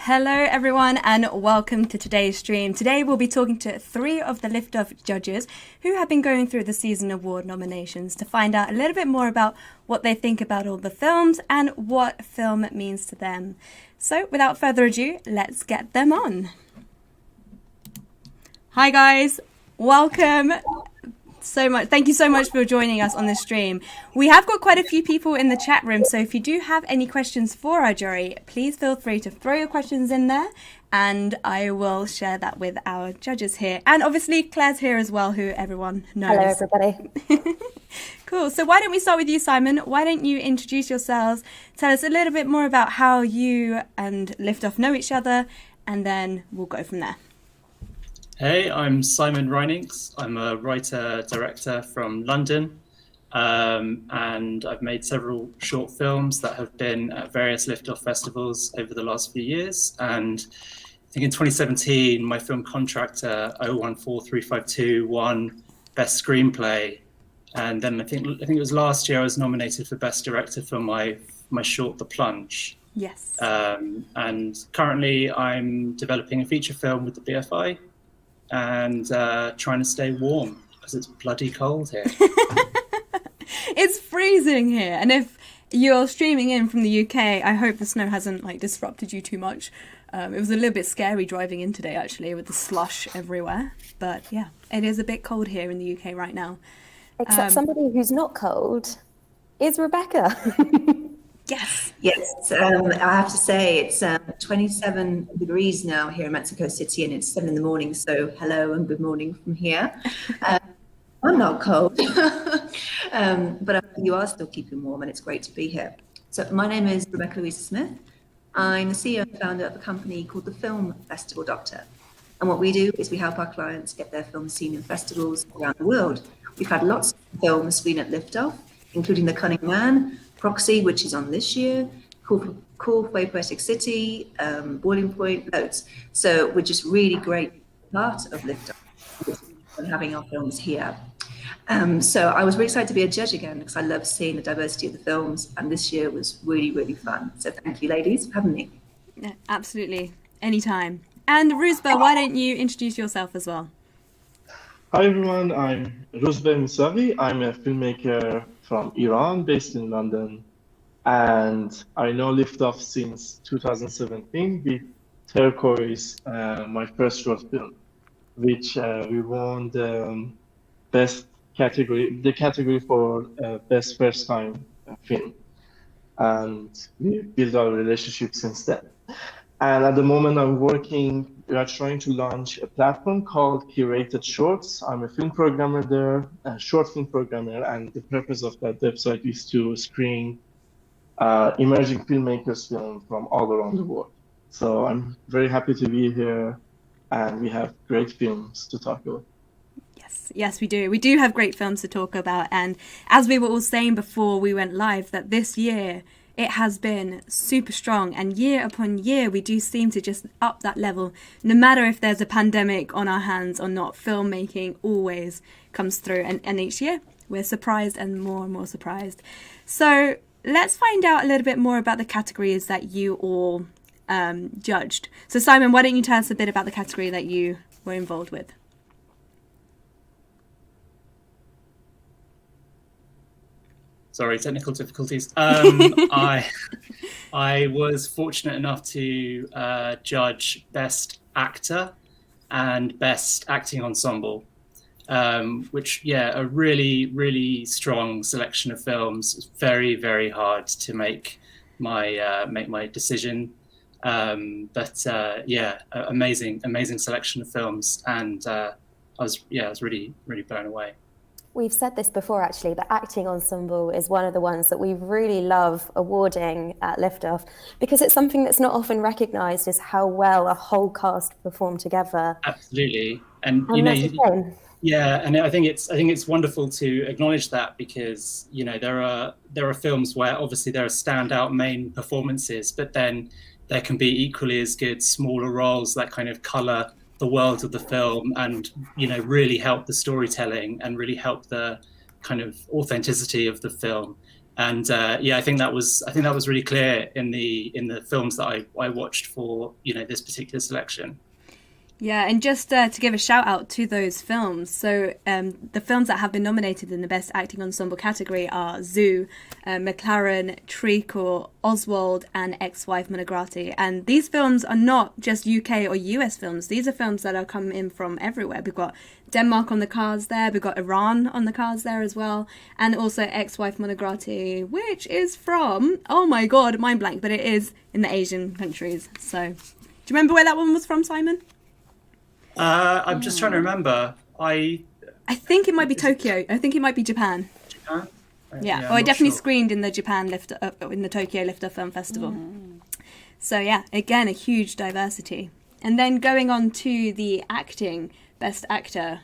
Hello everyone and welcome to today's stream. Today we'll be talking to 3 of the Liftoff judges who have been going through the season award nominations to find out a little bit more about what they think about all the films and what film means to them. So without further ado, let's get them on. Hi guys, welcome. Thank you so much for joining us on this stream. We have got quite a few people in the chat room, so if you do have any questions for our jury, please feel free to throw your questions in there and I will share that with our judges here. And obviously Claire's here as well, who everyone knows. Hello everybody. Cool, so why don't we start with you, Simon? Why don't you introduce yourselves, tell us a little bit more about how you and Liftoff know each other, and then we'll go from there. Hey, I'm Simon Reinings. I'm a writer-director from London, and I've made several short films that have been at various Liftoff festivals over the last few years. And I think in 2017, my film Contractor 014352 won Best Screenplay. And then I think it was last year I was nominated for Best Director for my short The Plunge. Yes. And currently I'm developing a feature film with the BFI. And trying to stay warm because it's bloody cold here. It's freezing here, and if you're streaming in from the UK, I hope the snow hasn't disrupted you too much. It was a little bit scary driving in today actually with the slush everywhere, but yeah, it is a bit cold here in the UK right now. Except somebody who's not cold is Rebecca. Yes, I have to say it's 27 degrees now here in Mexico City and it's 7 in the morning, so hello and good morning from here. I'm not cold, but you are still keeping warm and it's great to be here. So my name is Rebecca Louise Smith. I'm the CEO and founder of a company called the Film Festival Doctor. And what we do is we help our clients get their films seen in festivals around the world. We've had lots of films screen at Liftoff, including The Cunning Man, Proxy, which is on this year, Cool for Poetic City, Boiling Point, loads. So we're just really great part of Liftoff and having our films here. So I was really excited to be a judge again because I love seeing the diversity of the films, and this year was really, really fun. So thank you, ladies, for having me. Yeah, absolutely, anytime. And Rouzbeh, why don't you introduce yourself as well? Hi everyone, I'm Rouzbeh Mousavi. I'm a filmmaker from Iran, based in London, and I know Liftoff since 2017 with Turquoise, my first short film, which we won the category for best first time film, and we built our relationship since then. And at the moment we are trying to launch a platform called Curated Shorts. I'm a film programmer there, a short film programmer, and the purpose of that website is to screen emerging filmmakers' film from all around the world. So I'm very happy to be here, and we have great films to talk about. Yes, we do. We do have great films to talk about, and as we were all saying before we went live, that this year it has been super strong, and year upon year we do seem to just up that level. No matter if there's a pandemic on our hands or not, filmmaking always comes through, and each year we're surprised and more surprised. So let's find out a little bit more about the categories that you all judged. So Simon, why don't you tell us a bit about the category that you were involved with? Sorry, technical difficulties. I was fortunate enough to judge Best Actor and Best Acting Ensemble, which, a really, really strong selection of films. It's very, very hard to make my decision. Amazing selection of films, and I was really, really blown away. We've said this before actually, but Acting Ensemble is one of the ones that we really love awarding at Liftoff because it's something that's not often recognised as how well a whole cast perform together. Absolutely, and I think it's wonderful to acknowledge that because there are films where obviously there are standout main performances, but then there can be equally as good smaller roles that kind of colour the world of the film and really help the storytelling and really help the kind of authenticity of the film. And I think that was really clear in the films that I watched for this particular selection. Yeah, and just to give a shout out to those films. So the films that have been nominated in the Best Acting Ensemble category are Zoo, McLaren, Treacle, Oswald, and Ex-Wife Monogatari. And these films are not just UK or US films. These are films that are coming in from everywhere. We've got Denmark on the cards there. We've got Iran on the cards there as well. And also Ex-Wife Monogatari, which is from, oh my god, mind blank, but it is in the Asian countries. So, do you remember where that one was from, Simon? I'm just trying to remember. I think it might be Tokyo. I think it might be Japan. Japan? Yeah. I definitely screened in the in the Tokyo Lifter Film Festival. So yeah, again, a huge diversity. And then going on to the acting Best Actor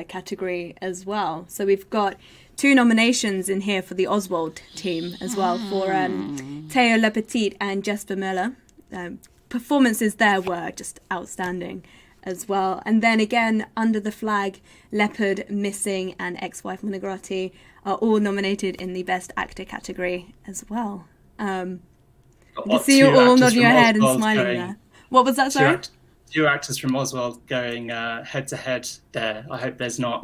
category as well. So we've got 2 nominations in here for the Oswald team as well, for Theo Lepetit and Jesper Müller. Performances there were just outstanding as well. And then again, Under the Flag, Leopard, Missing, and Ex-Wife Monogatari are all nominated in the Best Actor category as well. I can see you all nodding your head and smiling there. What was that, sorry? 2 actors from Oswald going head to head there. I hope there's not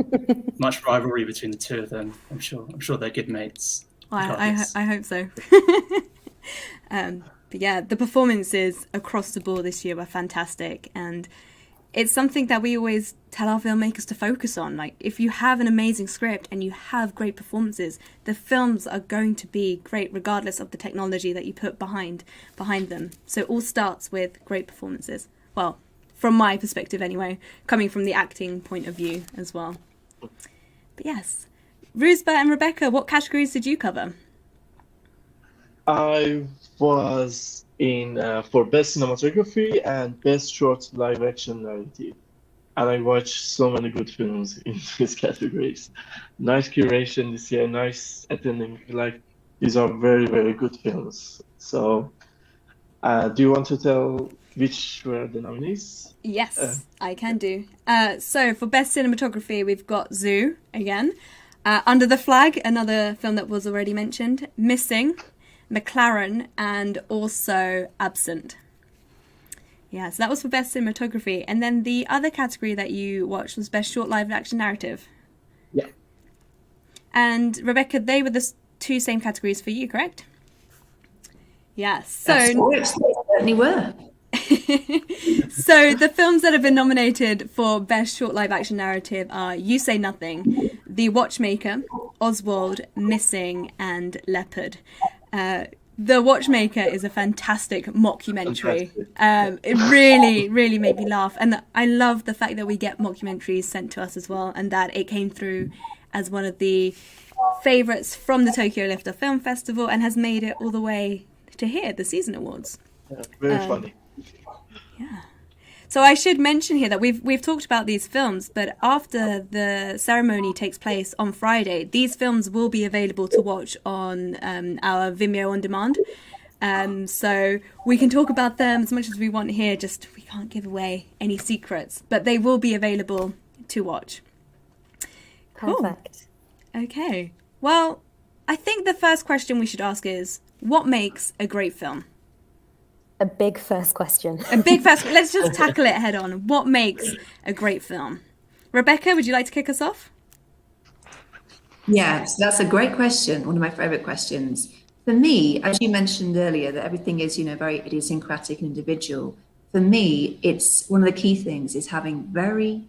much rivalry between the 2 of them. I'm sure they're good mates. I hope so. But yeah, the performances across the board this year were fantastic, and it's something that we always tell our filmmakers to focus on. Like, if you have an amazing script and you have great performances, the films are going to be great regardless of the technology that you put behind them. So it all starts with great performances. Well, from my perspective anyway, coming from the acting point of view as well. But yes, Roosba and Rebecca, what categories did you cover? I was in for Best Cinematography and Best Short Live Action Narrative. And I watched so many good films in these categories. Nice curation this year, nice attending. Like, these are very, very good films. So, do you want to tell which were the nominees? Yes, I can do. So for Best Cinematography, we've got Zoo again. Under the Flag, another film that was already mentioned. Missing, McLaren, and also Absent. Yeah, so that was for Best Cinematography. And then the other category that you watched was Best Short Live Action Narrative. Yeah. And Rebecca, they were the 2 same categories for you, correct? Yes. So That's correct. They certainly were. So the films that have been nominated for Best Short Live Action Narrative are You Say Nothing, The Watchmaker, Oswald, Missing, and Leopard. The Watchmaker is a fantastic mockumentary. It really, really made me laugh. And I love the fact that we get mockumentaries sent to us as well, and that it came through as one of the favourites from the Tokyo Lifter Film Festival and has made it all the way to here, the Season Awards. Yeah, very funny. Yeah. So I should mention here that we've talked about these films, but after the ceremony takes place on Friday, these films will be available to watch on our Vimeo on demand. So we can talk about them as much as we want here, just we can't give away any secrets, but they will be available to watch. Perfect. Cool. Okay. Well, I think the first question we should ask is, what makes a great film? A big first question. Let's just tackle it head on. What makes a great film? Rebecca, would you like to kick us off? Yeah, so that's a great question. One of my favorite questions. For me, as you mentioned earlier, that everything is, very idiosyncratic and individual. For me, it's one of the key things is having very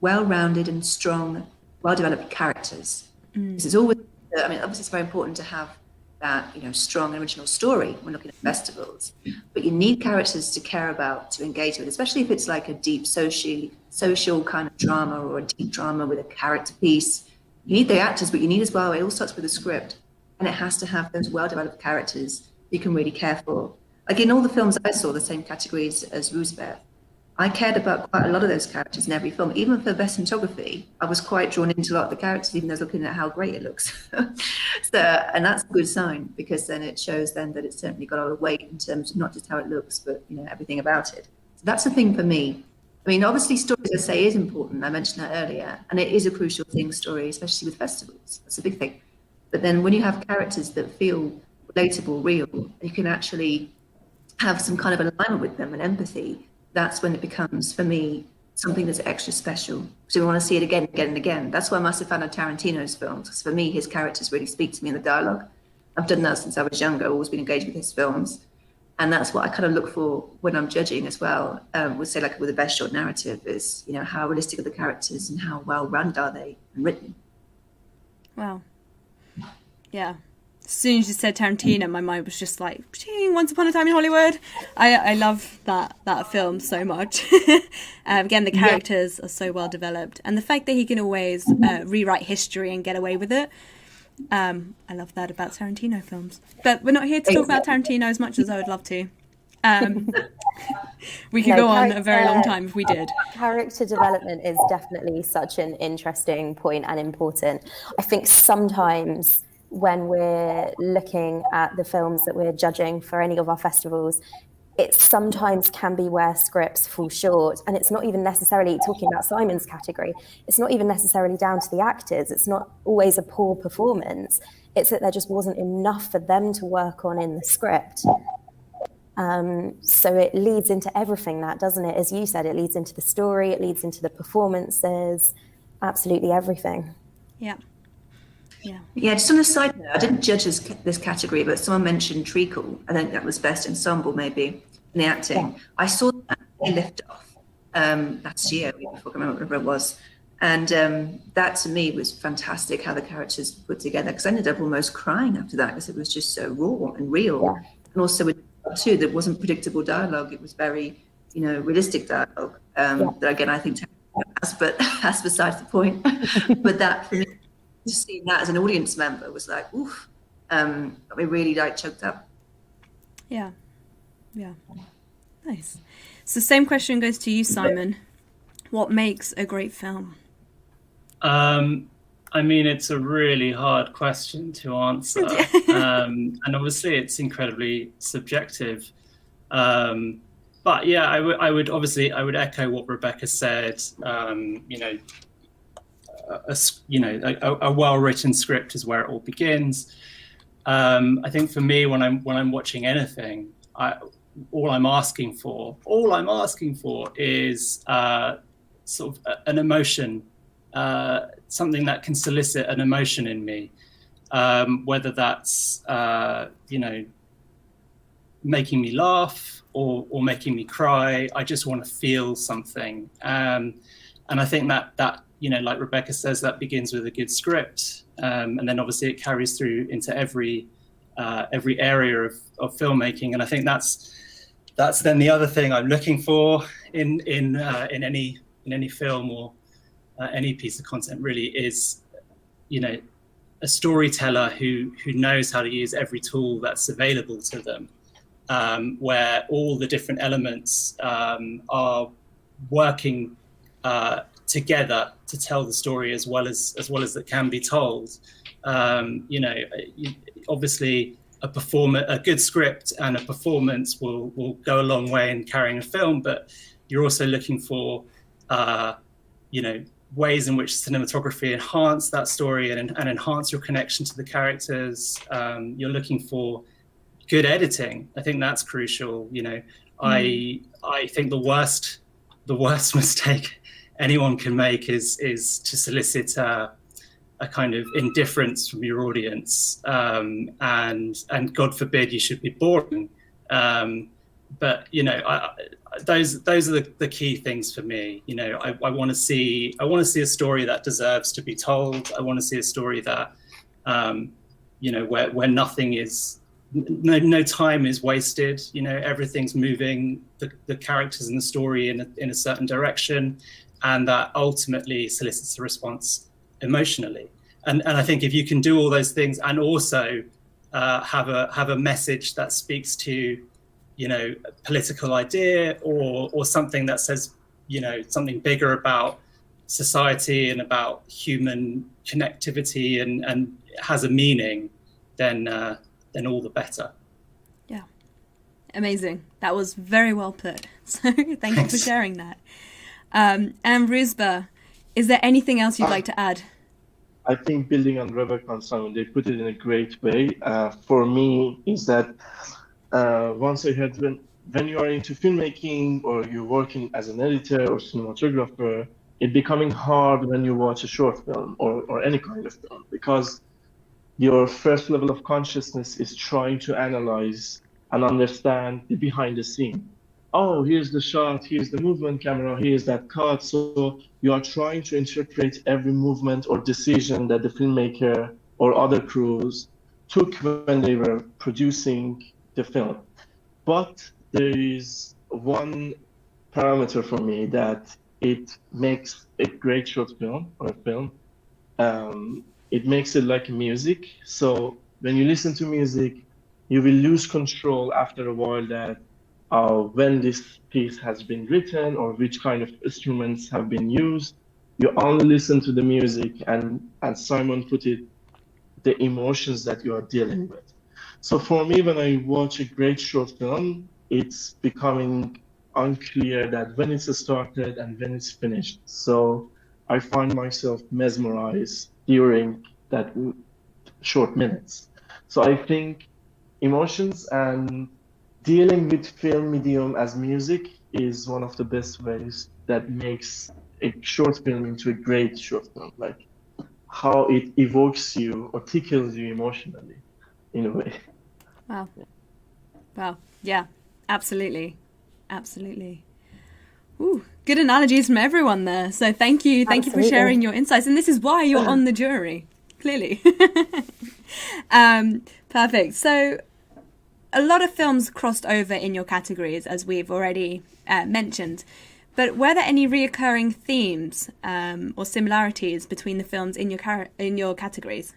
well-rounded and strong, well-developed characters. This is always, obviously it's very important to have that, strong original story when looking at festivals, but you need characters to care about, to engage with, especially if it's like a deep social kind of drama or a deep drama with a character piece. You need the actors, but you need as well, it all starts with a script, and it has to have those well-developed characters you can really care for. Like in all the films I saw, the same categories as Roosevelt, I cared about quite a lot of those characters in every film. Even for Best Cinematography, I was quite drawn into a lot of the characters, even though I was looking at how great it looks. And that's a good sign, because then it shows then that it's certainly got a lot of weight in terms of not just how it looks, but everything about it. So that's the thing for me. Obviously stories, I say, is important. I mentioned that earlier, and it is a crucial thing, story, especially with festivals. That's a big thing. But then when you have characters that feel relatable, real, you can actually have some kind of alignment with them and empathy, that's when it becomes, for me, something that's extra special. So we want to see it again, again, and again. That's why I'm a massive fan of Tarantino's films, because for me, his characters really speak to me in the dialogue. I've done that since I was younger, always been engaged with his films. And that's what I kind of look for when I'm judging as well. Would say, like with the best short narrative, is, you know, how realistic are the characters and how well rounded are they and written. Wow. Yeah. As soon as you said Tarantino, my mind was just like, Once Upon a Time in Hollywood. I love that film so much. Again, the characters are so well developed, and the fact that he can always rewrite history and get away with it. I love that about Tarantino films. But we're not here to talk about Tarantino as much as I would love to. We could go on a very long time if we did. Character development is definitely such an interesting point and important. I think sometimes when we're looking at the films that we're judging for any of our festivals, it sometimes can be where scripts fall short. And it's not even necessarily, talking about Simon's category, it's not even necessarily down to the actors. It's not always a poor performance. It's that there just wasn't enough for them to work on in the script. So it leads into everything, that, doesn't it? As you said, it leads into the story, it leads into the performances, absolutely everything. Yeah. Yeah, just on a side note, I didn't judge this category, but someone mentioned treacle. I think that was best ensemble, maybe, in the acting. Yeah. I saw that in Lift Off last year, I can't remember whatever it was. And that to me was fantastic, how the characters put together, because I ended up almost crying after that, because it was just so raw and real. Yeah. And also with too, there wasn't predictable dialogue. It was very, you know, realistic dialogue. That again, I think but that's besides the point. But that, for me, just seeing that as an audience member was like, oof, we really like choked up. Yeah. Nice. So same question goes to you, Simon. What makes a great film? I mean, it's a really hard question to answer. And obviously it's incredibly subjective. But yeah, I would echo what Rebecca said. A well-written script is where it all begins. I think for me, when I'm watching anything, all I'm asking for is sort of an emotion, something that can solicit an emotion in me, whether that's making me laugh or making me cry. I just want to feel something, and I think that like Rebecca says, that begins with a good script, and then obviously it carries through into every area of filmmaking. And I think that's then the other thing I'm looking for in any film or any piece of content, really, is a storyteller who knows how to use every tool that's available to them, where all the different elements are working together to tell the story as well as it can be told. Obviously a good script and a performance will go a long way in carrying a film, but you're also looking for ways in which cinematography enhance that story and enhance your connection to the characters. You're looking for good editing. I think that's crucial. I think the worst mistake anyone can make is to solicit a kind of indifference from your audience, and God forbid you should be boring. But those are the key things for me. I want to see a story that deserves to be told. I want to see a story that where nothing is, no time is wasted. Everything's moving the characters in the story in a certain direction, and that ultimately solicits a response emotionally. And I think if you can do all those things and also have a message that speaks to a political idea or something that says something bigger about society and about human connectivity and has a meaning, then all the better. Yeah, amazing. That was very well put. So thank you for sharing that. And Ruzba, is there anything else you'd like to add? I think building on Rebecca and Simon, they put it in a great way. For me, is that once I heard when you are into filmmaking or you're working as an editor or cinematographer, it becoming hard when you watch a short film or any kind of film, because your first level of consciousness is trying to analyze and understand the behind the scene. Oh, here's the shot, here's the movement camera, here's that cut. So you are trying to interpret every movement or decision that the filmmaker or other crews took when they were producing the film. But there is one parameter for me that it makes a great short film or a film. It makes it like music. So when you listen to music, you will lose control after a while that when this piece has been written or which kind of instruments have been used. You only listen to the music, and as Simon put it, the emotions that you are dealing with. So for me, when I watch a great short film, it's becoming unclear that when it's started and when it's finished. So I find myself mesmerized during that short minutes. So I think emotions and dealing with film medium as music is one of the best ways that makes a short film into a great short film. Like how it evokes you or tickles you emotionally in a way. Wow. Wow. Yeah, absolutely. Absolutely. Ooh, good analogies from everyone there. So thank you. Thank you for sharing your insights. And this is why you're on the jury, clearly. Perfect. So a lot of films crossed over in your categories, as we've already mentioned. But were there any reoccurring themes or similarities between the films in your categories?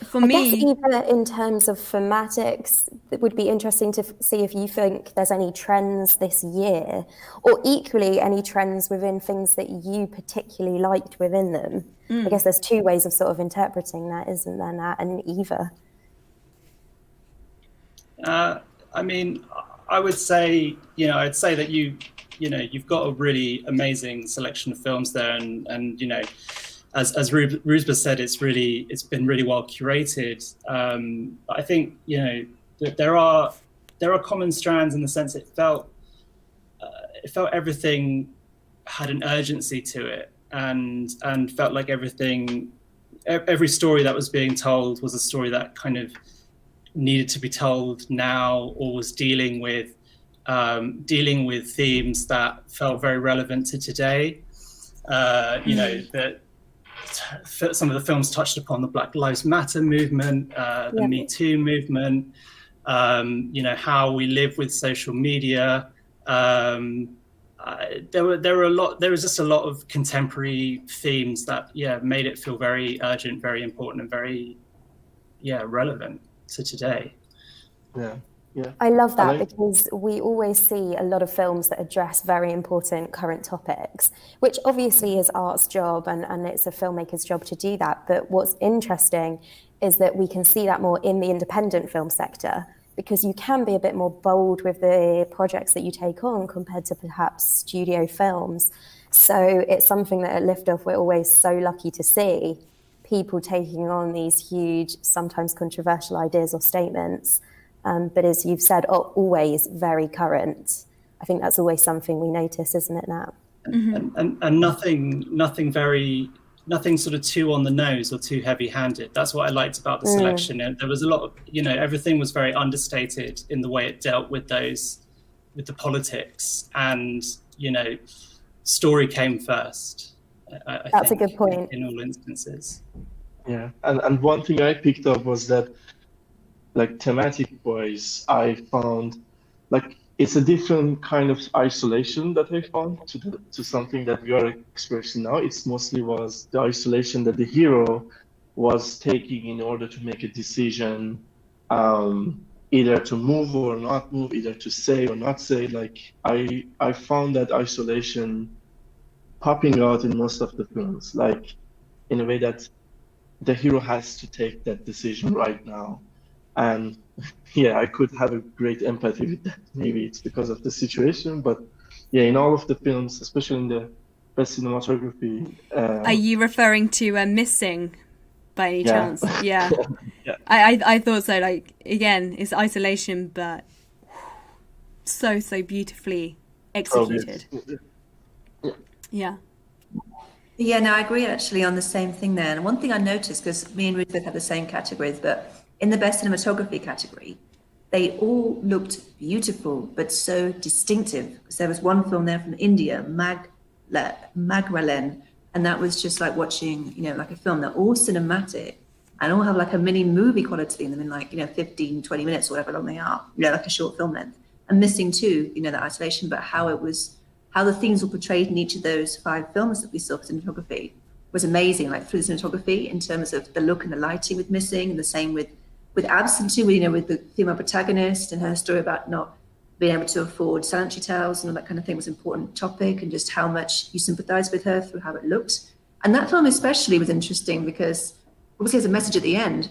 For I me, guess even in terms of thematics, it would be interesting to see if you think there's any trends this year, or equally any trends within things that you particularly liked within them. I guess there's two ways of sort of interpreting that, isn't there, Nat and Eva? I mean, I would say, I'd say that you've got a really amazing selection of films there, and as Ruzba said, it's been really well curated. I think that there are common strands in the sense it felt everything had an urgency to it, and felt like every story that was being told was a story that kind of needed to be told now, or was dealing with themes that felt very relevant to today. That some of the films touched upon the Black Lives Matter movement, the Me Too movement, how we live with social media. There was just a lot of contemporary themes that made it feel very urgent, very important, and very relevant to today. I love that, because we always see a lot of films that address very important current topics, which obviously is art's job and it's a filmmaker's job to do that. But what's interesting is that we can see that more in the independent film sector, because you can be a bit more bold with the projects that you take on compared to perhaps studio films. So it's something that at Liftoff we're always so lucky to see, people taking on these huge, sometimes controversial ideas or statements. But as you've said, always very current. I think that's always something we notice, isn't it, Nat? And nothing sort of too on the nose or too heavy-handed. That's what I liked about the selection. And there was a lot of, everything was very understated in the way it dealt with the politics, and story came first. That's a good point. In all instances. Yeah, and one thing I picked up was that, like, thematic wise, I found like it's a different kind of isolation that I found to something that we are experiencing now. It's mostly was the isolation that the hero was taking in order to make a decision, either to move or not move, either to say or not say. Like I found that isolation popping out in most of the films, like in a way that the hero has to take that decision right now. And I could have a great empathy with that. Maybe it's because of the situation, but in all of the films, especially in the best cinematography. Are you referring to Missing by any Yeah. chance? Yeah. Yeah. I thought so. Like, again, it's isolation, but so beautifully executed. Yeah. Yeah, no, I agree actually on the same thing there. And one thing I noticed, because me and Ruth both have the same categories, but in the best cinematography category, they all looked beautiful, but so distinctive. Because there was one film there from India, Magralen, and that was just like watching, like a film. They're all cinematic and all have like a mini movie quality in them in like, 15, 20 minutes or whatever long they are, like a short film length. And Missing too, that isolation, but how the themes were portrayed in each of those 5 films that we saw for cinematography was amazing, like through the cinematography in terms of the look and the lighting with Missing, and the same with Absent too, with the female protagonist and her story about not being able to afford sanitary towels and all that kind of thing was an important topic, and just how much you sympathize with her through how it looked. And that film especially was interesting because obviously there's a message at the end,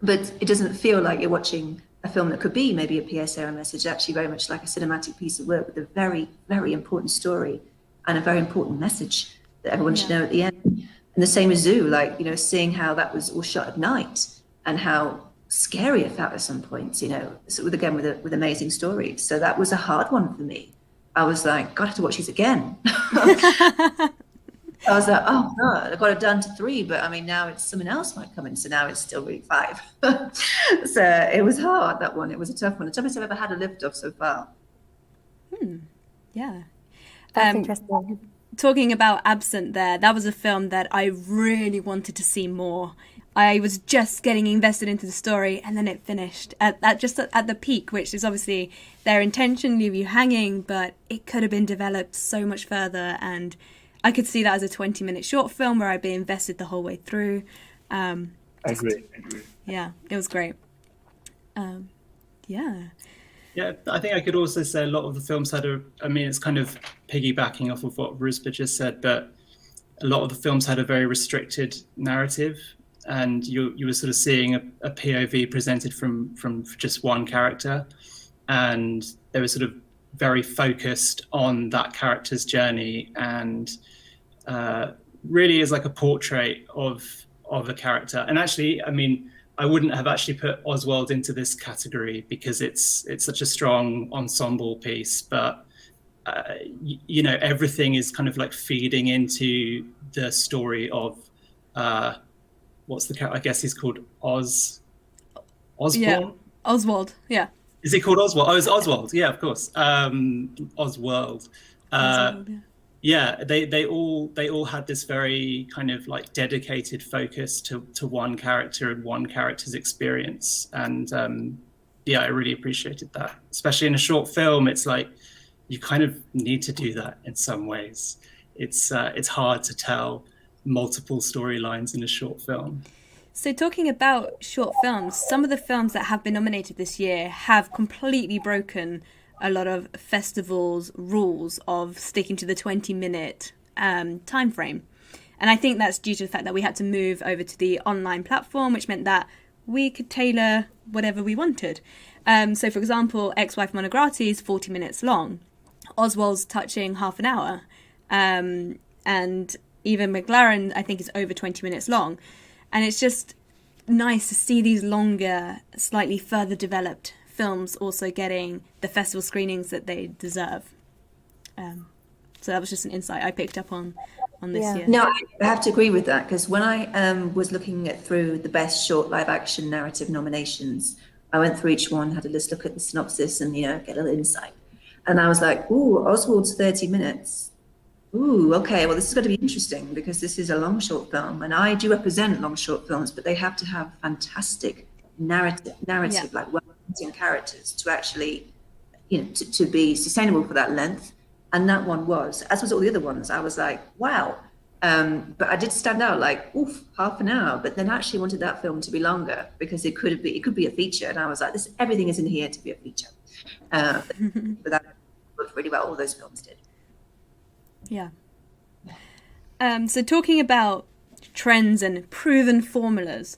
but it doesn't feel like you're watching a film that could be maybe a PSA or a message, actually very much like a cinematic piece of work with a very, very important story and a very important message that everyone should know at the end. And the same with Zoo, like, seeing how that was all shot at night and how scary it felt at some points, so with amazing stories. So that was a hard one for me. I was like, God, I have to watch these again. I was like, oh God, I got it done to 3, but I mean, now it's something else might come in. So now it's still really 5. So it was hard, that one. It was a tough one. The toughest I've ever had a lift off so far. Yeah. That's interesting. Talking about Absent there, that was a film that I really wanted to see more. I was just getting invested into the story, and then it finished at the peak, which is obviously their intention, leave you hanging, but it could have been developed so much further, and I could see that as a 20-minute short film where I'd be invested the whole way through. I agree. Yeah, it was great. Yeah. Yeah, I think I could also say a lot of the films had it's kind of piggybacking off of what Ruspa just said, but a lot of the films had a very restricted narrative, and you were sort of seeing a POV presented from just one character, and they were sort of very focused on that character's journey, and really is like a portrait of a character. And actually, I wouldn't have actually put Oswald into this category because it's such a strong ensemble piece, but everything is kind of like feeding into the story of what's the character? I guess he's called Osborne. Yeah, Oswald. Yeah. Is he called Oswald? Oh, it's Oswald. Yeah, of course. Oswald. Oswald, yeah. Yeah, they all had this very kind of like dedicated focus to one character and one character's experience, and I really appreciated that. Especially in a short film, it's like you kind of need to do that in some ways. It's hard to tell multiple storylines in a short film. So talking about short films, some of the films that have been nominated this year have completely broken a lot of festivals' rules of sticking to the 20-minute time frame. And I think that's due to the fact that we had to move over to the online platform, which meant that we could tailor whatever we wanted. So, for example, Ex-Wife Monogatari is 40 minutes long. Oswald's touching half an hour. And even McLaren, I think, is over 20 minutes long. And it's just nice to see these longer, slightly further developed films also getting the festival screenings that they deserve. So that was just an insight I picked up on this year. No, I have to agree with that, because when I was looking through the best short live action narrative nominations, I went through each one, had a just look at the synopsis and get a little insight. And I was like, ooh, Oswald's 30 minutes. Ooh, okay, well, this is going to be interesting because this is a long short film, and I do represent long short films, but they have to have fantastic narrative, like well-written characters to actually, to be sustainable for that length. And that one was, as was all the other ones. I was like, wow. But I did stand out like, oof, half an hour. But then I actually wanted that film to be longer because it could be a feature. And I was like, everything is in here to be a feature. But that worked really well. All those films did. Yeah. So talking about trends and proven formulas,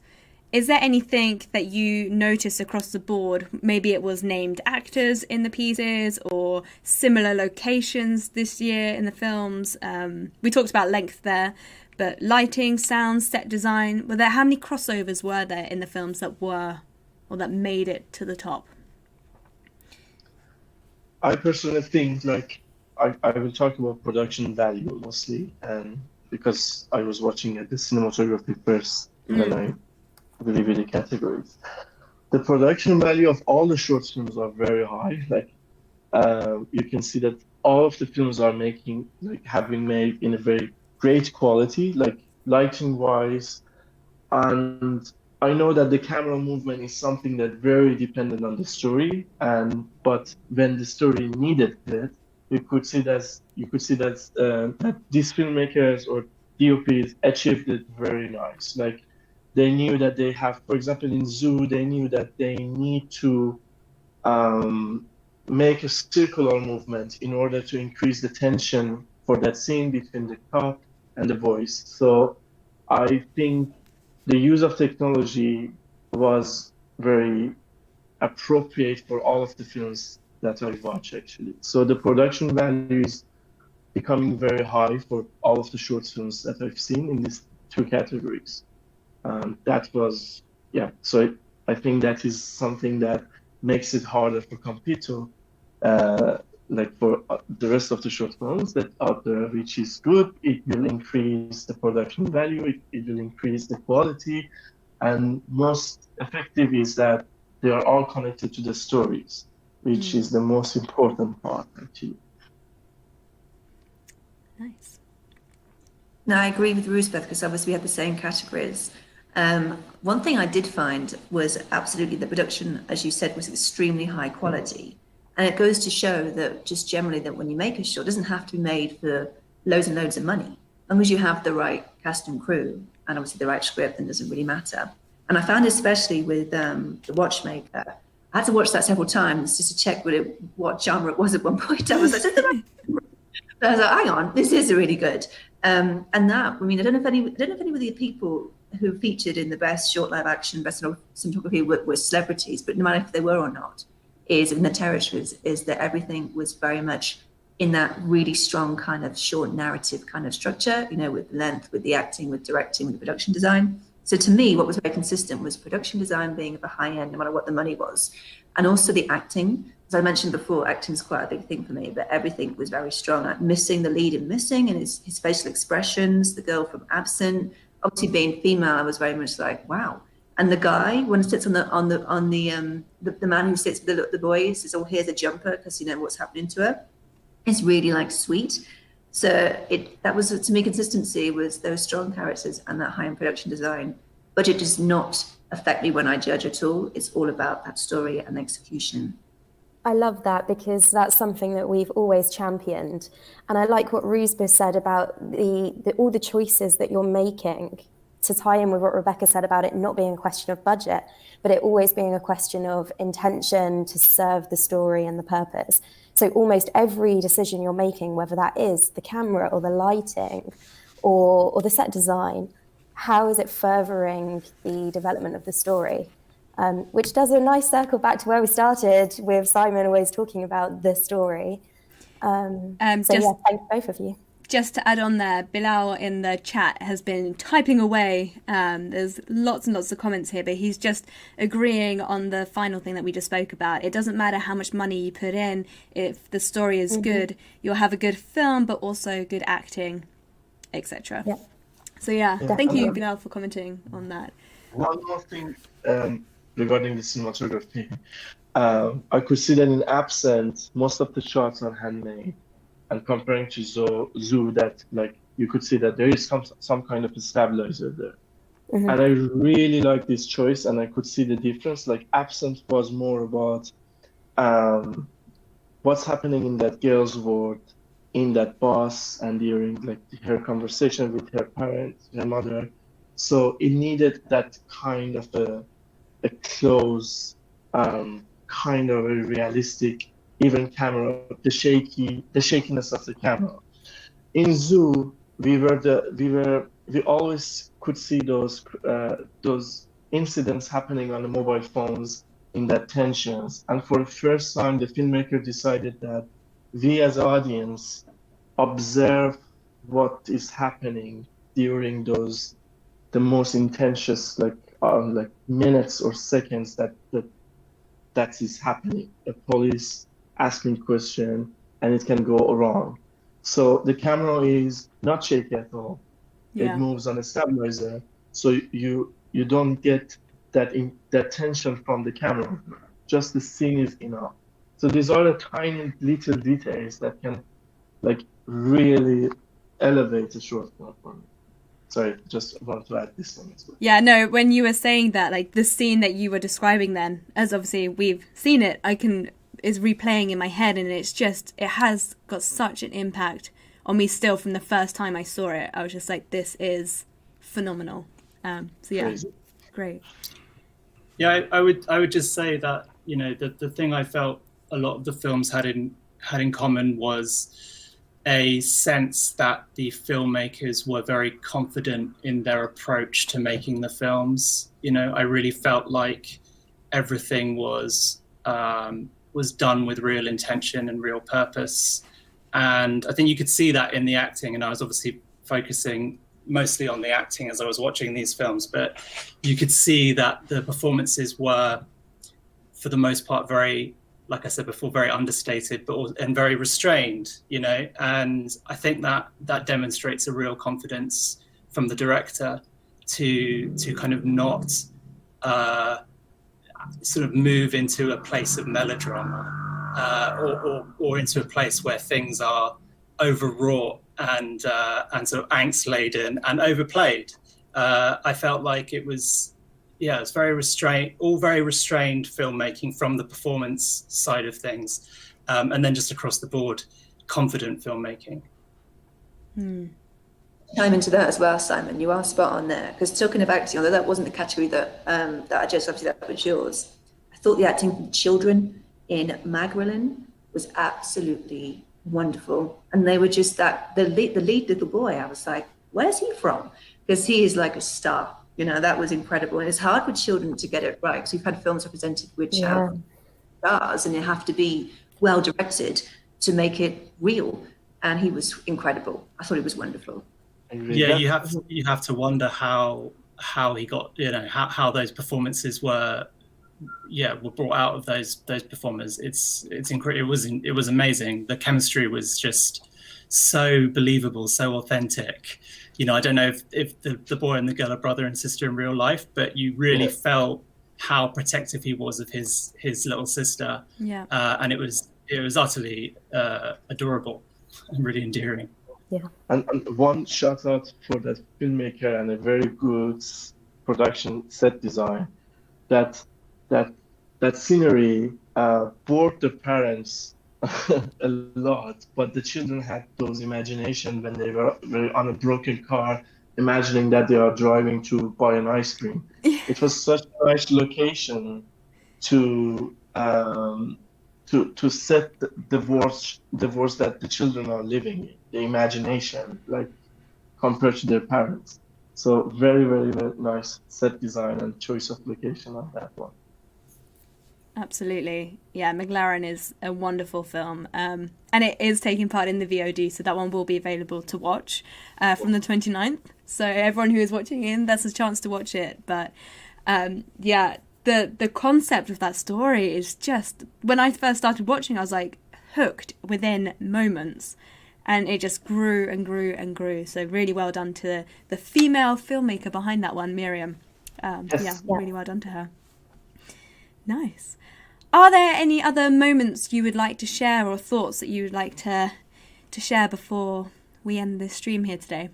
Is there anything that you notice across the board? Maybe it was named actors in the pieces or similar locations this year in the films. We talked about length there, but lighting, sound, set design. How many crossovers were there in the films that made it to the top? I personally think I will talk about production value mostly, and because I was watching the cinematography first, then I believe in the categories. The production value of all the short films are very high. You can see that all of the films have been made in a very great quality, lighting wise. And I know that the camera movement is something that very dependent on the story, but when the story needed it, that these filmmakers or DOPs achieved it very nice. They knew that they have, for example, in Zoo, they knew that they need to make a circular movement in order to increase the tension for that scene between the cop and the voice. So I think the use of technology was very appropriate for all of the films that I watch, actually. So the production value is becoming very high for all of the short films that I've seen in these two categories. So I think that is something that makes it harder for Compito, for the rest of the short films that out there, which is good. It will increase the production value, it will increase the quality, and most effective is that they are all connected to the stories, which is the most important part, actually. Nice. No, I agree with Roosbeth, because obviously we have the same categories. One thing I did find was absolutely the production, as you said, was extremely high quality. And it goes to show that just generally that when you make a short, it doesn't have to be made for loads and loads of money. As long as you have the right cast and crew and obviously the right script, then it doesn't really matter. And I found especially with The Watchmaker, I had to watch that several times just to check what genre it was at one point. I was like, but I was like, hang on, this is really good. And that, I mean, I don't know if any of the people who featured in the best short live action, best cinematography were celebrities, but no matter if they were or not, is in the territories, is that everything was very much in that really strong kind of short narrative kind of structure, with length, with the acting, with directing, with the production design. So to me, what was very consistent was production design being at the high end, no matter what the money was. And also the acting. As I mentioned before, acting is quite a big thing for me, but everything was very strong. Like the lead in Missing and his facial expressions, the girl from Absent, obviously being female, I was very much like, wow. And the guy, when he sits on the man who sits with the boy, says, "Oh, here's a jumper," because what's happening to her. It's really sweet. So that was, to me, consistency was those strong characters and that high-end production design. But it does not affect me when I judge at all. It's all about that story and execution. I love that, because that's something that we've always championed. And I like what Roosbeth said about all the choices that you're making, to tie in with what Rebecca said about it not being a question of budget, but it always being a question of intention to serve the story and the purpose. So almost every decision you're making, whether that is the camera or the lighting or the set design, how is it furthering the development of the story? Which does a nice circle back to where we started, with Simon always talking about the story. Thank both of you. Just to add on there, Bilal in the chat has been typing away. There's lots and lots of comments here, but he's just agreeing on the final thing that we just spoke about. It doesn't matter how much money you put in. If the story is good, you'll have a good film, but also good acting, etc. Yeah. So thank you, Bilal, for commenting on that. One more thing regarding the cinematography. I could see that in Absent, most of the shots are handmade. And comparing to Zoo, that you could see that there is some kind of a stabilizer there. And I really like this choice, and I could see the difference. Absent was more about what's happening in that girl's world, in that bus, and during her conversation with her parents, her mother. So it needed that kind of a close, kind of a realistic, even camera, the shakiness of the camera. In Zoo, we always could see those incidents happening on the mobile phones in that tensions. And for the first time, the filmmaker decided that we as audience observe what is happening during those the most intense like minutes or seconds that is happening. The police asking question and it can go wrong. So the camera is not shaky at all. Yeah. It moves on a stabilizer, so you don't get that tension from the camera. Just the scene is enough. So these are the tiny little details that can like really elevate a short film for me. Sorry, just want to add this one as well. Yeah, no, when you were saying that, like the scene that you were describing then, as obviously we've seen it, is replaying in my head, and it has got such an impact on me still from the first time I saw it. I was just like, this is phenomenal. So yeah, Crazy. Great. Yeah, I would just say that, you know, the thing I felt a lot of the films had in common was a sense that the filmmakers were very confident in their approach to making the films. You know, I really felt like everything was done with real intention and real purpose. And I think you could see that in the acting. And I was obviously focusing mostly on the acting as I was watching these films, but you could see that the performances were, for the most part, very, like I said before, very understated, and very restrained, you know. And I think that demonstrates a real confidence from the director to kind of not sort of move into a place of melodrama or into a place where things are overwrought and sort of angst laden and overplayed. I felt like it was. Yeah, it's very restrained, all very restrained filmmaking from the performance side of things. And then just across the board, confident filmmaking. Chime into that as well, Simon. You are spot on there. Because talking of acting, although that wasn't the category that I just, obviously that was yours, I thought the acting from children in Magdalene was absolutely wonderful. And they were just the lead little boy, I was like, where's he from? Because he is like a star. You know, that was incredible. And it's hard for children to get it right, because we've had films represented which have stars, and they have to be well directed to make it real. And he was incredible. I thought he was wonderful. Yeah, you have to wonder how he got, you know, how those performances were brought out of those performers. It's incredible. It was amazing. The chemistry was just so believable, so authentic. You know, I don't know if the boy and the girl are brother and sister in real life, but you really felt how protective he was of his little sister. Yeah. And it was utterly adorable and really endearing. Yeah. And one shout out for that filmmaker and a very good production set design. That scenery bored the parents a lot, but the children had those imagination when they were on a broken car, imagining that they are driving to buy an ice cream. It was such a nice location to set the words that the children are living in, the imagination, like compared to their parents. So very, very, very nice set design and choice of location on that one. Absolutely. Yeah, McLaren is a wonderful film. And it is taking part in the VOD, so that one will be available to watch from the 29th. So everyone who is watching in, that's a chance to watch it. But the concept of that story is just, when I first started watching, I was like hooked within moments. And it just grew and grew and grew. So really well done to the female filmmaker behind that one, Miriam. Really well done to her. Nice. Are there any other moments you would like to share, or thoughts that you would like to share before we end this stream here today?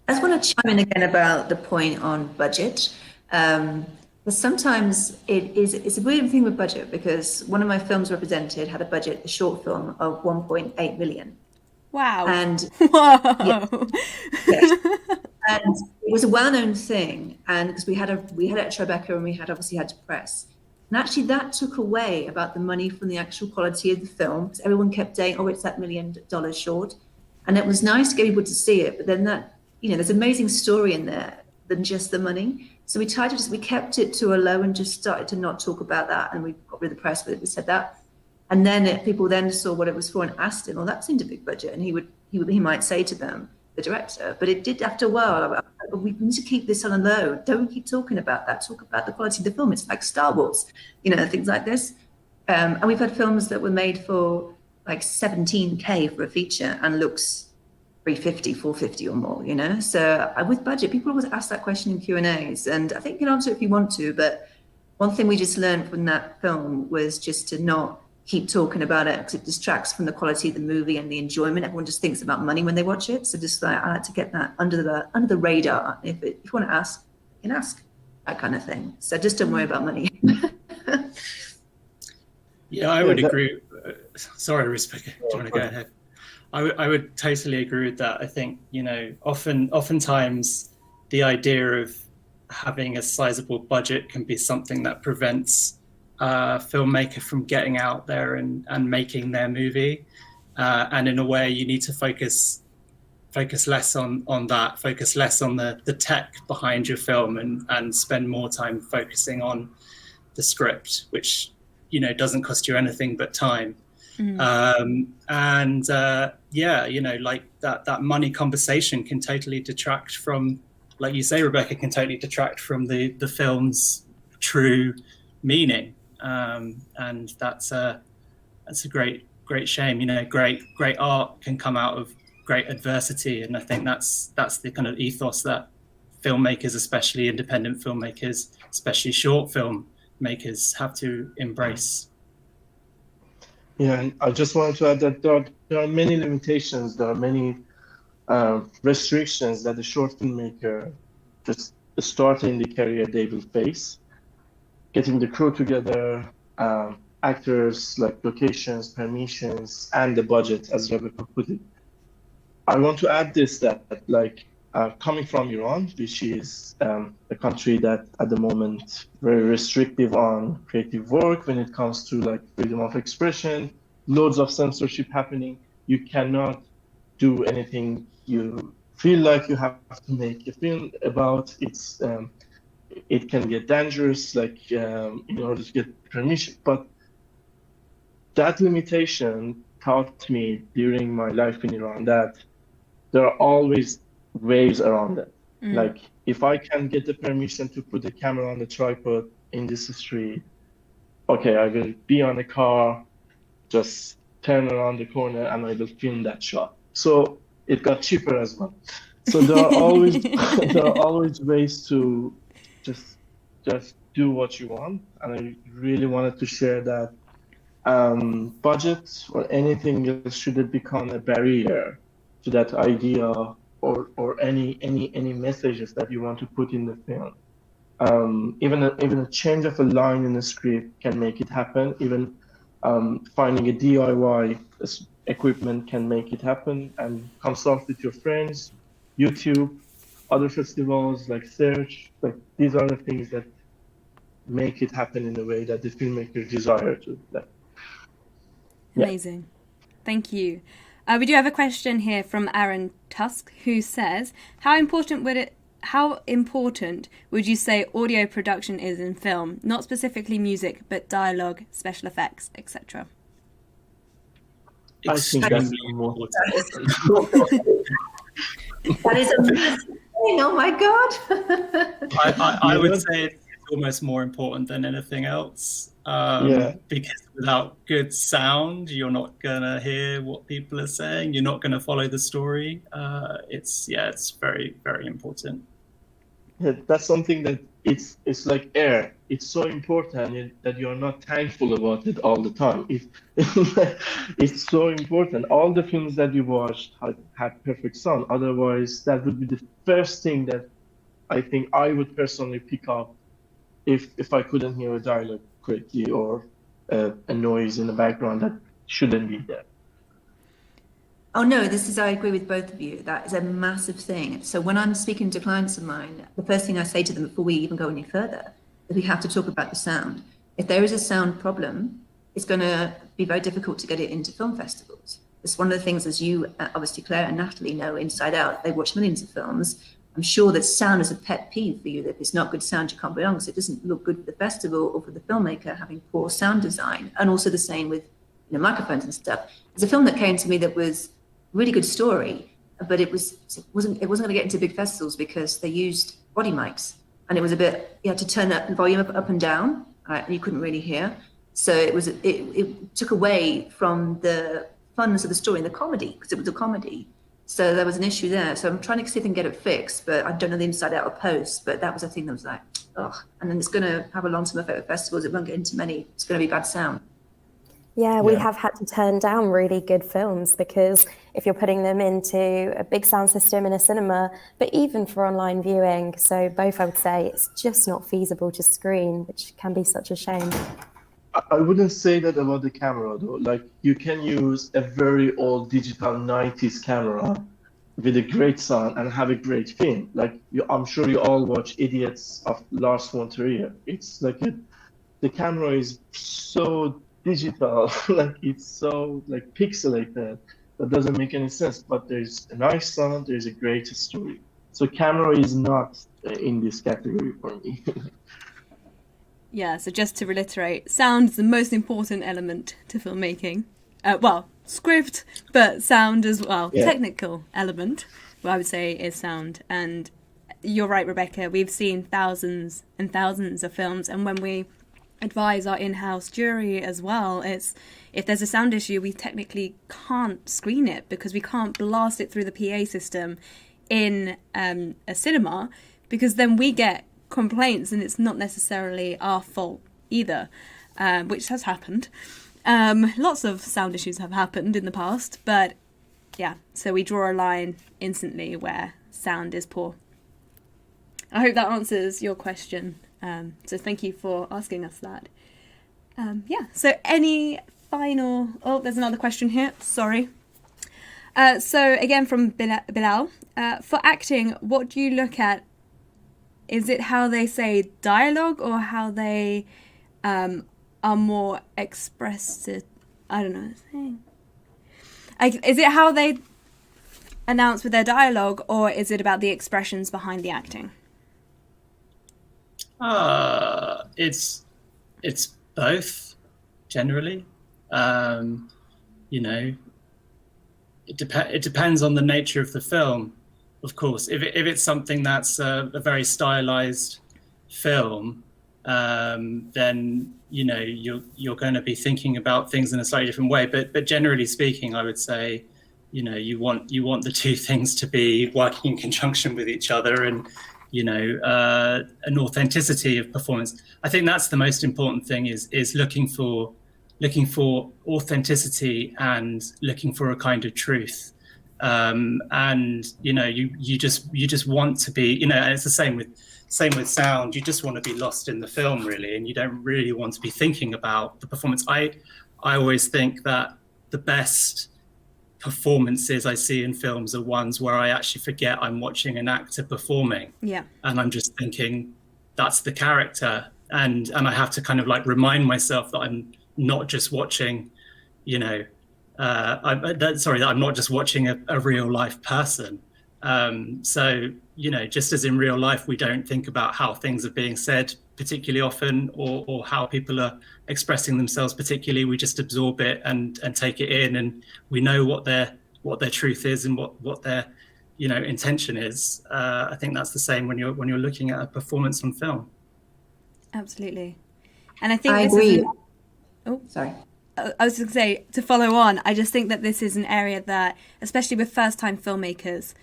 I just want to chime in again about the point on budget. But sometimes it's a weird thing with budget, because one of my films represented had a short film of 1.8 million. Wow. And whoa. Yes. And it was a well-known thing, and because we had at Tribeca, and we had obviously had to press, and actually that took away about the money from the actual quality of the film, because everyone kept saying, "Oh, it's that $1 million short," and it was nice to get people to see it. But then that, you know, there's an amazing story in there than just the money. So we kept it to a low and just started to not talk about that. And we got rid of the press with it, we said that. And then people then saw what it was for and asked him, well, that seemed a big budget. And he might say to them, the director, but it did after a while, we need to keep this on a low. Don't keep talking about that. Talk about the quality of the film. It's like Star Wars, things like this. And we've had films that were made for like 17K for a feature and looks 350, 450 or more, So with budget, people always ask that question in Q&As. And I think you can answer it if you want to, but one thing we just learned from that film was just to not keep talking about it because it distracts from the quality of the movie and the enjoyment. Everyone just thinks about money when they watch it. So just I like to get that under the radar. If you want to ask, you can ask, that kind of thing. So just don't worry about money. Yeah, I would agree. Sorry, Rebecca, do you want to go ahead? I would totally agree with that. I think, oftentimes the idea of having a sizable budget can be something that prevents a filmmaker from getting out there and making their movie. And in a way, you need to focus less on that, focus less on the tech behind your film and spend more time focusing on the script, which, doesn't cost you anything but time. Like that money conversation can totally detract from, like you say, Rebecca, can totally detract from the film's true meaning. And that's a great shame. Great art can come out of great adversity, and I think that's the kind of ethos that filmmakers, especially independent filmmakers, especially short film makers, have to embrace. Yeah, and I just wanted to add that there are many limitations, there are many restrictions that the short filmmaker just starting the career they will face. Getting the crew together, actors, like locations, permissions, and the budget, as Rebecca put it. I want to add this, that coming from Iran, which is a country that at the moment very restrictive on creative work when it comes to like freedom of expression, loads of censorship happening. You cannot do anything you feel like you have to make a film about. It can get dangerous, in order to get permission. But that limitation taught me during my life in Iran that there are always ways around it. Like if I can get the permission to put the camera on the tripod in this street, okay, I will be on a car, just turn around the corner and I will film that shot. So it got cheaper as well. So there are always ways to just do what you want. And I really wanted to share that budget or anything else shouldn't become a barrier to that idea or any messages that you want to put in the film. Even a change of a line in the script can make it happen. Even finding a DIY equipment can make it happen. And consult with your friends, YouTube, other festivals, like search. Like these are the things that make it happen in the way that the filmmaker desire to. Amazing. Thank you. We do have a question here from Aaron Tusk, who says, how important would you say audio production is in film? Not specifically music, but dialogue, special effects, etc. I think that's important. That is a massive thing. Oh my God. I would say it's almost more important than anything else. Because without good sound, you're not gonna hear what people are saying. You're not gonna follow the story. It's very, very important. Yeah, that's something that it's like air. It's so important that you're not thankful about it all the time. It's so important. All the films that we watched had perfect sound. Otherwise, that would be the first thing that I think I would personally pick up if I couldn't hear a dialogue correctly or a noise in the background that shouldn't be there. Oh no, I agree with both of you. That is a massive thing. So when I'm speaking to clients of mine, the first thing I say to them before we even go any further is we have to talk about the sound. If there is a sound problem, it's going to be very difficult to get it into film festivals. It's one of the things, as you, obviously Claire and Natalie know inside out, they watch millions of films. I'm sure that sound is a pet peeve for you, that if it's not good sound, you can't belong, because it doesn't look good for the festival or for the filmmaker having poor sound design. And also the same with microphones and stuff. There's a film that came to me that was a really good story, but it wasn't going to get into big festivals because they used body mics, and it was a bit, you had to turn up the volume up and down, and you couldn't really hear. So it took away from the funness of the story and the comedy, because it was a comedy. So there was an issue there. So I'm trying to see if I can get it fixed, but I don't know the inside out of post. But that was a thing that was like, oh, and then it's going to have a long-term effect with festivals. It won't get into many. It's going to be bad sound. Yeah, we have had to turn down really good films because if you're putting them into a big sound system in a cinema, but even for online viewing, so both I would say it's just not feasible to screen, which can be such a shame. I wouldn't say that about the camera though. Like, you can use a very old digital 90s camera with a great sound and have a great film. Like, I'm sure you all watch Idiots of Lars von Trier. It's like the camera is so digital, like it's so like pixelated, that doesn't make any sense. But there's a nice sound, there's a great story. So camera is not in this category for me. Yeah, so just to reiterate, sound is the most important element to filmmaking. Well, script, but sound as well. Yeah. Technical element, what I would say, is sound. And you're right, Rebecca, we've seen thousands and thousands of films, and when we advise our in-house jury as well, it's if there's a sound issue, we technically can't screen it because we can't blast it through the PA system in a cinema, because then we get complaints and it's not necessarily our fault either, which has happened. Lots of sound issues have happened in the past, but yeah, so we draw a line instantly where sound is poor. I hope that answers your question. So thank you for asking us that. So any final... Oh, there's another question here. Sorry. So again from Bilal. For acting, what do you look at? Is it how they say dialogue or how they are more expressive? I don't know. Is it how they announce with their dialogue, or is it about the expressions behind the acting? It's both, generally. It depends on the nature of the film, of course. If it's something that's a very stylized film, then you're going to be thinking about things in a slightly different way. But generally speaking, I would say, you want the two things to be working in conjunction with each other, and an authenticity of performance. I think that's the most important thing, is looking for authenticity and looking for a kind of truth. And you just want to be, and it's the same with sound. You just want to be lost in the film, really, and you don't really want to be thinking about the performance. I always think that the best performances I see in films are ones where I actually forget I'm watching an actor performing. Yeah. And I'm just thinking that's the character, and I have to kind of like remind myself that I'm not just watching, that I'm not just watching a real life person. So just as in real life, we don't think about how things are being said particularly often, or how people are expressing themselves particularly. We just absorb it and take it in, and we know what their truth is and what their intention is. I think that's the same when you're looking at a performance on film. Absolutely. And I think I this agree. Sorry. I was going to say, to follow on, I just think that this is an area that, especially with first-time filmmakers,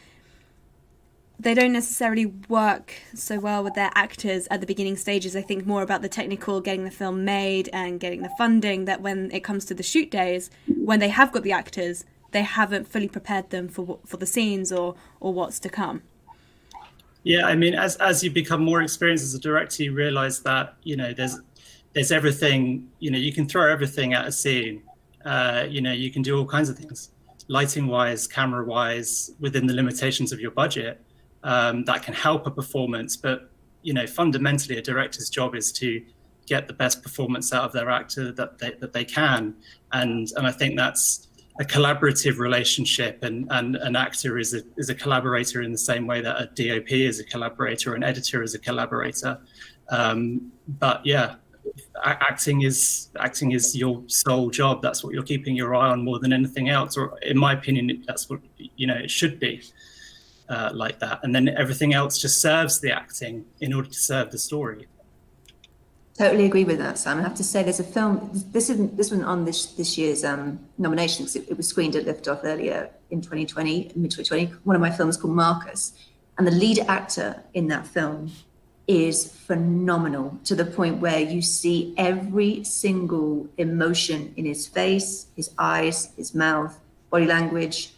they don't necessarily work so well with their actors at the beginning stages. They think more about the technical, getting the film made and getting the funding, that when it comes to the shoot days, when they have got the actors, they haven't fully prepared them for the scenes or what's to come. Yeah, I mean, as you become more experienced as a director, you realize that, there's everything, you can throw everything at a scene. You can do all kinds of things, lighting wise, camera wise, within the limitations of your budget. That can help a performance, but fundamentally a director's job is to get the best performance out of their actor that they can, and I think that's a collaborative relationship, and an actor is a collaborator in the same way that a DOP is a collaborator, an editor is a collaborator. But yeah, acting is your sole job. That's what you're keeping your eye on more than anything else, or in my opinion, that's what it should be. Like that, and then everything else just serves the acting in order to serve the story. Totally agree with that, Sam. I have to say, there's a film. This wasn't on this year's nominations. It was screened at Liftoff earlier in 2020, mid 2020. One of my films called Marcus, and the lead actor in that film is phenomenal, to the point where you see every single emotion in his face, his eyes, his mouth, body language,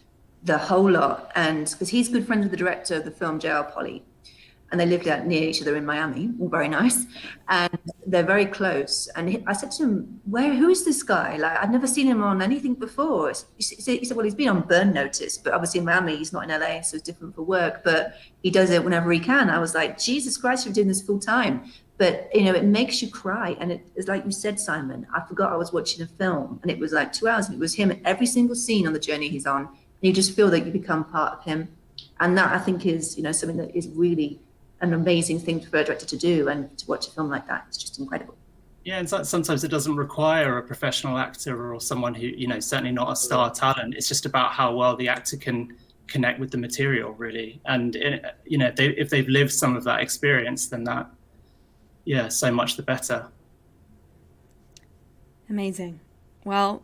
the whole lot. And because he's good friends with the director of the film, J.R. Polly, and they lived out near each other in Miami, all very nice, and they're very close. And I said to him, who is this guy? Like, I've never seen him on anything before. He said, well, he's been on Burn Notice, but obviously in Miami, he's not in LA, so it's different for work, but he does it whenever he can. I was like, Jesus Christ, you're doing this full time. But, it makes you cry. And it's like you said, Simon, I forgot I was watching a film, and it was like 2 hours, and it was him at every single scene on the journey he's on. And you just feel that you become part of him. And that, I think, is, something that is really an amazing thing for a director to do, and to watch a film like that, it's just incredible. Yeah, and sometimes it doesn't require a professional actor or someone who, certainly not a star talent. It's just about how well the actor can connect with the material, really. And, if they've lived some of that experience, then that, so much the better. Amazing. Well,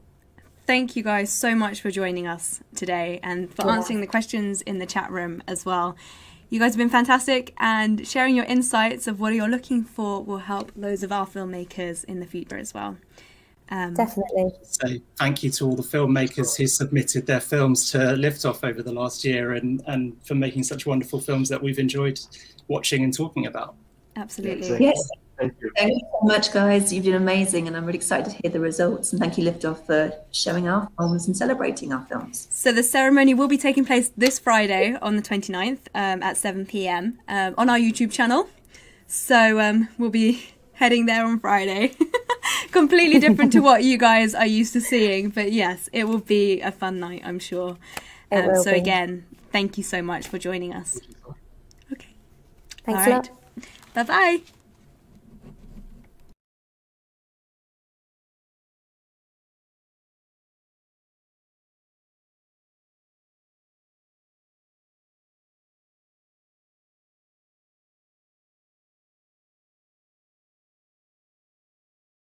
thank you guys so much for joining us today, and for answering the questions in the chat room as well. You guys have been fantastic, and sharing your insights of what you're looking for will help loads of our filmmakers in the future as well. Definitely. So thank you to all the filmmakers who submitted their films to Liftoff over the last year, and for making such wonderful films that we've enjoyed watching and talking about. Absolutely. Yes. Thank you. Thank you so much, guys. You've been amazing, and I'm really excited to hear the results. And thank you, Liftoff, for showing our films and celebrating our films. So the ceremony will be taking place this Friday on the 29th at 7 p.m. On our YouTube channel. So we'll be heading there on Friday. Completely different to what you guys are used to seeing. But yes, it will be a fun night, I'm sure. So again, thank you so much for joining us. Okay. Thanks a lot. Bye-bye.